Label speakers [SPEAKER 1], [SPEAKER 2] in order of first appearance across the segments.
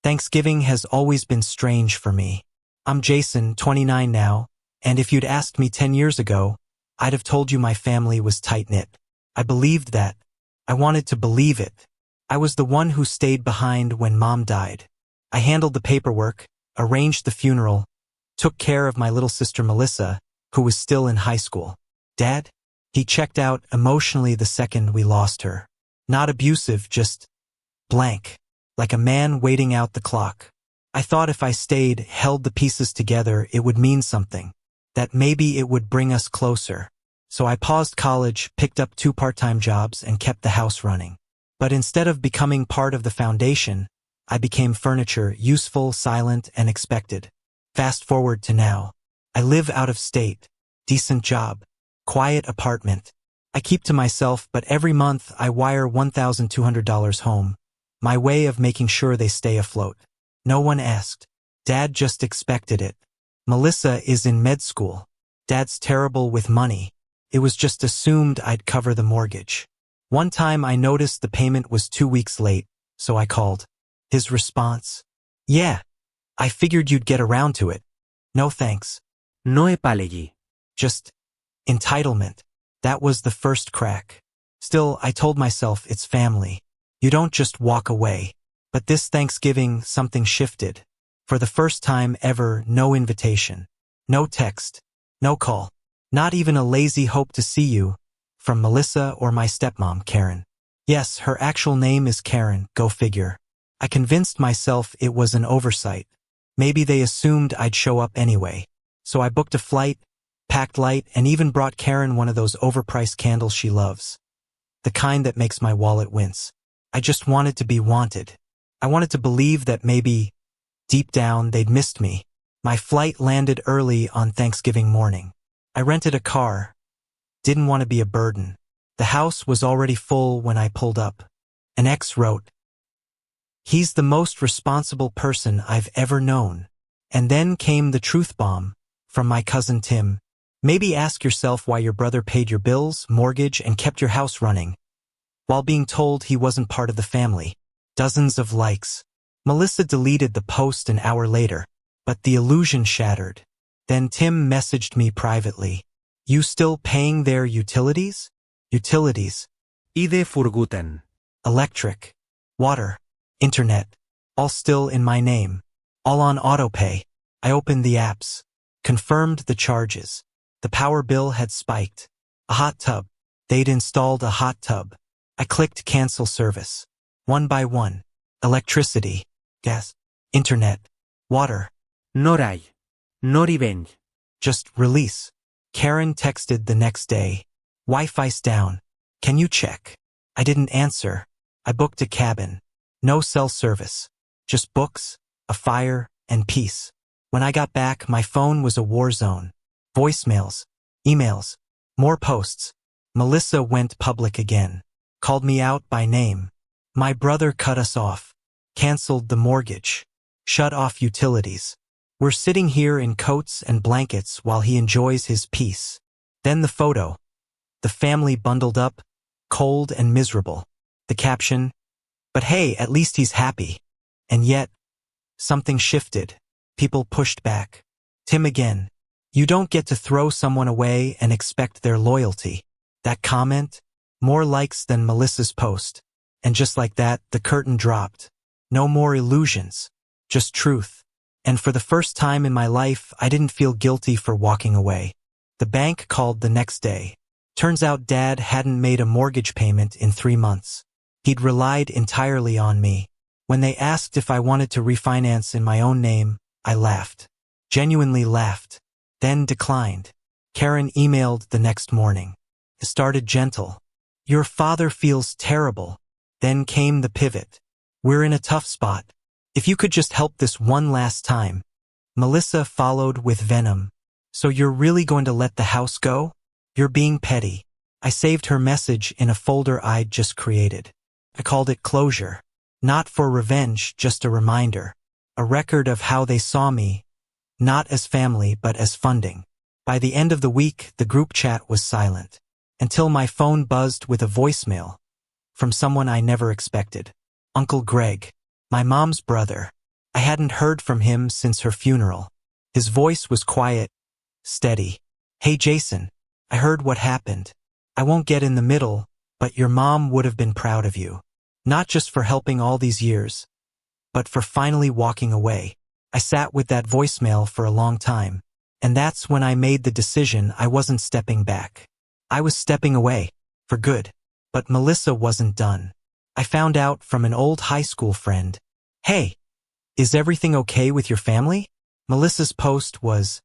[SPEAKER 1] Thanksgiving has always been strange for me. I'm Jason, 29 now, and if you'd asked me 10 years ago, I'd have told you my family was tight-knit. I believed that. I wanted to believe it. I was the one who stayed behind when Mom died. I handled the paperwork, arranged the funeral, took care of my little sister Melissa, who was still in high school. Dad? He checked out emotionally the second we lost her. Not abusive, just blank, like a man waiting out the clock. I thought if I stayed, held the pieces together, it would mean something, that maybe it would bring us closer. So I paused college, picked up 2 part-time jobs, and kept the house running. But instead of becoming part of the foundation, I became furniture, useful, silent, and expected. Fast forward to now. I live out of state, decent job, quiet apartment. I keep to myself, but every month I wire $1,200 home, my way of making sure they stay afloat. No one asked. Dad just expected it. Melissa is in med school. Dad's terrible with money. It was just assumed I'd cover the mortgage. One time I noticed the payment was 2 weeks late, so I called. His response? Yeah, I figured you'd get around to it. No thanks.
[SPEAKER 2] No επάλεγη.
[SPEAKER 1] Just entitlement. That was the first crack. Still, I told myself it's family. You don't just walk away. But this Thanksgiving, something shifted. For the first time ever, no invitation. No text. No call. Not even a lazy hope to see you, from Melissa or my stepmom, Karen. Yes, her actual name is Karen, go figure. I convinced myself it was an oversight. Maybe they assumed I'd show up anyway. So I booked a flight, packed light, and even brought Karen one of those overpriced candles she loves. The kind that makes my wallet wince. I just wanted to be wanted. I wanted to believe that maybe, deep down, they'd missed me. My flight landed early on Thanksgiving morning. I rented a car. Didn't want to be a burden. The house was already full when I pulled up. An ex wrote, "He's the most responsible person I've ever known." And then came the truth bomb from my cousin Tim. Maybe ask yourself why your brother paid your bills, mortgage, and kept your house running, while being told he wasn't part of the family. Dozens of likes. Melissa deleted the post an hour later, but the illusion shattered. Then Tim messaged me privately. You still paying their utilities? Utilities.
[SPEAKER 2] Είδε φουργούτεν.
[SPEAKER 1] Electric. Water. Internet. All still in my name. All on autopay. I opened the apps. Confirmed the charges. The power bill had spiked. A hot tub. They'd installed a hot tub. I clicked cancel service. One by one. Electricity. Gas. Internet. Water.
[SPEAKER 2] No rai. No revenge.
[SPEAKER 1] Just release. Karen texted the next day. Wi-Fi's down. Can you check? I didn't answer. I booked a cabin. No cell service. Just books, a fire, and peace. When I got back, my phone was a war zone. Voicemails. Emails. More posts. Melissa went public again. Called me out by name. My brother cut us off. Canceled the mortgage. Shut off utilities. We're sitting here in coats and blankets while he enjoys his peace. Then the photo. The family bundled up, cold and miserable. The caption, "But hey, at least he's happy." And yet, something shifted. People pushed back. Tim again. You don't get to throw someone away and expect their loyalty. That comment? More likes than Melissa's post. And just like that, the curtain dropped. No more illusions. Just truth. And for the first time in my life, I didn't feel guilty for walking away. The bank called the next day. Turns out Dad hadn't made a mortgage payment in 3 months. He'd relied entirely on me. When they asked if I wanted to refinance in my own name, I laughed. Genuinely laughed. Then declined. Karen emailed the next morning. It started gentle. Your father feels terrible. Then came the pivot. We're in a tough spot. If you could just help this one last time. Melissa followed with venom. So you're really going to let the house go? You're being petty. I saved her message in a folder I'd just created. I called it closure. Not for revenge, just a reminder. A record of how they saw me, not as family but as funding. By the end of the week, the group chat was silent. Until my phone buzzed with a voicemail. From someone I never expected. Uncle Greg. My mom's brother. I hadn't heard from him since her funeral. His voice was quiet, steady. Hey Jason, I heard what happened. I won't get in the middle, but your mom would have been proud of you. Not just for helping all these years, but for finally walking away. I sat with that voicemail for a long time, and that's when I made the decision I wasn't stepping back. I was stepping away, for good. But Melissa wasn't done. I found out from an old high school friend. Hey, is everything okay with your family? Melissa's post was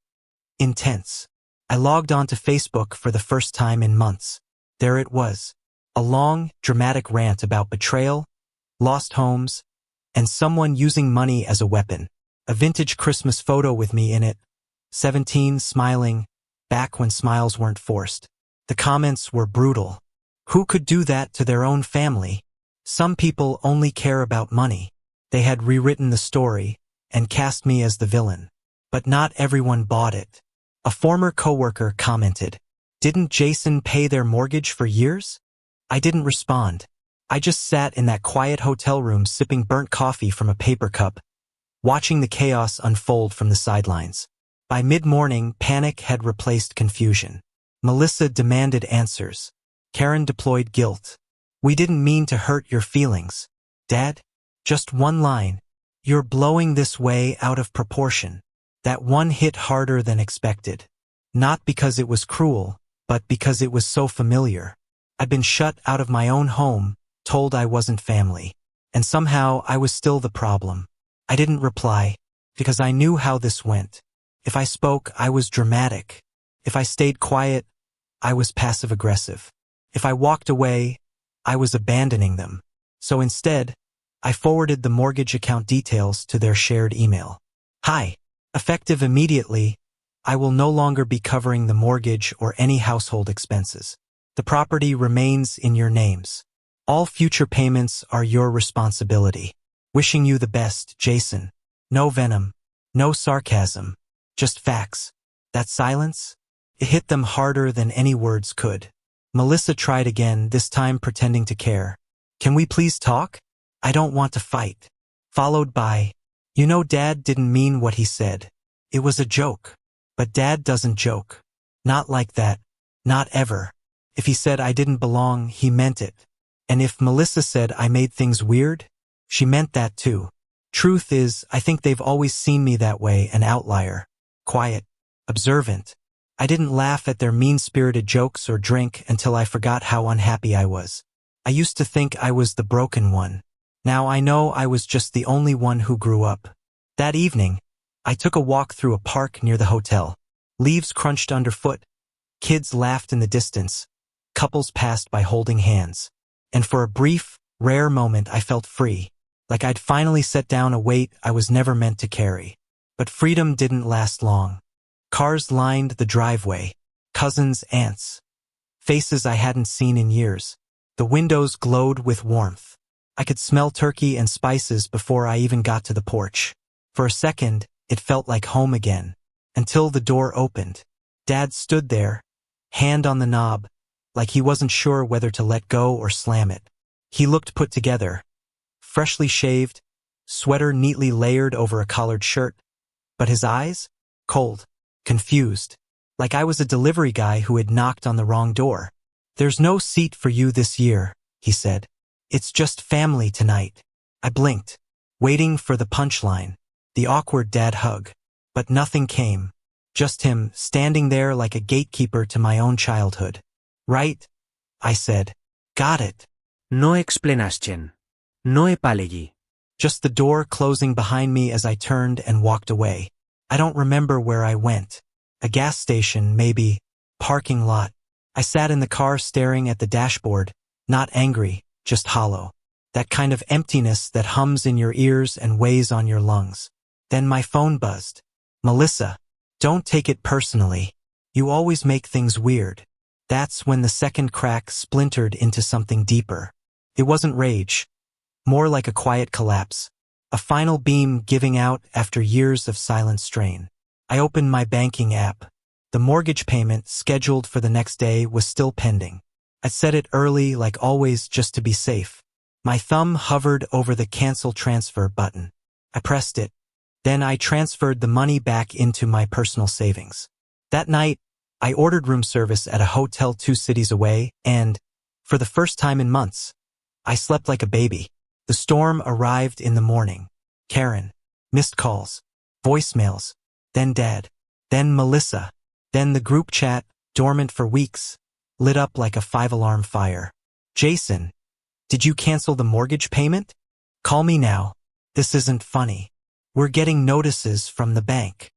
[SPEAKER 1] intense. I logged onto Facebook for the first time in months. There it was. A long, dramatic rant about betrayal, lost homes, and someone using money as a weapon. A vintage Christmas photo with me in it. 17, smiling, back when smiles weren't forced. The comments were brutal. Who could do that to their own family? Some people only care about money. They had rewritten the story and cast me as the villain. But not everyone bought it. A former coworker commented, "Didn't Jason pay their mortgage for years?" I didn't respond. I just sat in that quiet hotel room sipping burnt coffee from a paper cup, watching the chaos unfold from the sidelines. By mid-morning, panic had replaced confusion. Melissa demanded answers. Karen deployed guilt. "We didn't mean to hurt your feelings. Dad, just one line. You're blowing this way out of proportion." That one hit harder than expected. Not because it was cruel, but because it was so familiar. I'd been shut out of my own home, told I wasn't family. And somehow I was still the problem. I didn't reply, because I knew how this went. If I spoke, I was dramatic. If I stayed quiet, I was passive-aggressive. If I walked away, I was abandoning them. So instead, I forwarded the mortgage account details to their shared email. "Hi. Effective immediately, I will no longer be covering the mortgage or any household expenses. The property remains in your names. All future payments are your responsibility. Wishing you the best, Jason." No venom, no sarcasm, just facts. That silence? It hit them harder than any words could. Melissa tried again, this time pretending to care. "Can we please talk? I don't want to fight." Followed by, "You know Dad didn't mean what he said. It was a joke. But Dad doesn't joke. Not like that. Not ever. If he said I didn't belong, he meant it. And if Melissa said I made things weird, she meant that too. Truth is, I think they've always seen me that way, an outlier. Quiet. Observant. I didn't laugh at their mean-spirited jokes or drink until I forgot how unhappy I was. I used to think I was the broken one. Now I know I was just the only one who grew up. That evening, I took a walk through a park near the hotel. Leaves crunched underfoot. Kids laughed in the distance. Couples passed by holding hands. And for a brief, rare moment I felt free. Like I'd finally set down a weight I was never meant to carry. But freedom didn't last long. Cars lined the driveway. Cousins, aunts. Faces I hadn't seen in years. The windows glowed with warmth. I could smell turkey and spices before I even got to the porch. For a second, it felt like home again. Until the door opened. Dad stood there, hand on the knob, like he wasn't sure whether to let go or slam it. He looked put together. Freshly shaved, sweater neatly layered over a collared shirt. But his eyes? Cold. Confused. Like I was a delivery guy who had knocked on the wrong door. "There's no seat for you this year," he said. "It's just family tonight." I blinked, waiting for the punchline, the awkward dad hug. But nothing came. Just him, standing there like a gatekeeper to my own childhood. "Right," I said. "Got it."
[SPEAKER 2] No explanation. No apology.
[SPEAKER 1] Just the door closing behind me as I turned and walked away. I don't remember where I went. A gas station, maybe. Parking lot. I sat in the car staring at the dashboard, not angry, just hollow. That kind of emptiness that hums in your ears and weighs on your lungs. Then my phone buzzed. "Melissa, don't take it personally. You always make things weird." That's when the second crack splintered into something deeper. It wasn't rage. More like a quiet collapse. A final beam giving out after years of silent strain. I opened my banking app. The mortgage payment, scheduled for the next day, was still pending. I set it early, like always, just to be safe. My thumb hovered over the cancel transfer button. I pressed it. Then I transferred the money back into my personal savings. That night, I ordered room service at a hotel 2 cities away, and, for the first time in months, I slept like a baby. The storm arrived in the morning. Karen. Missed calls. Voicemails. Then Dad. Then Melissa. Then the group chat, dormant for weeks, lit up like a 5-alarm fire. Jason. Did you cancel the mortgage payment? Call me now. This isn't funny. We're getting notices from the bank.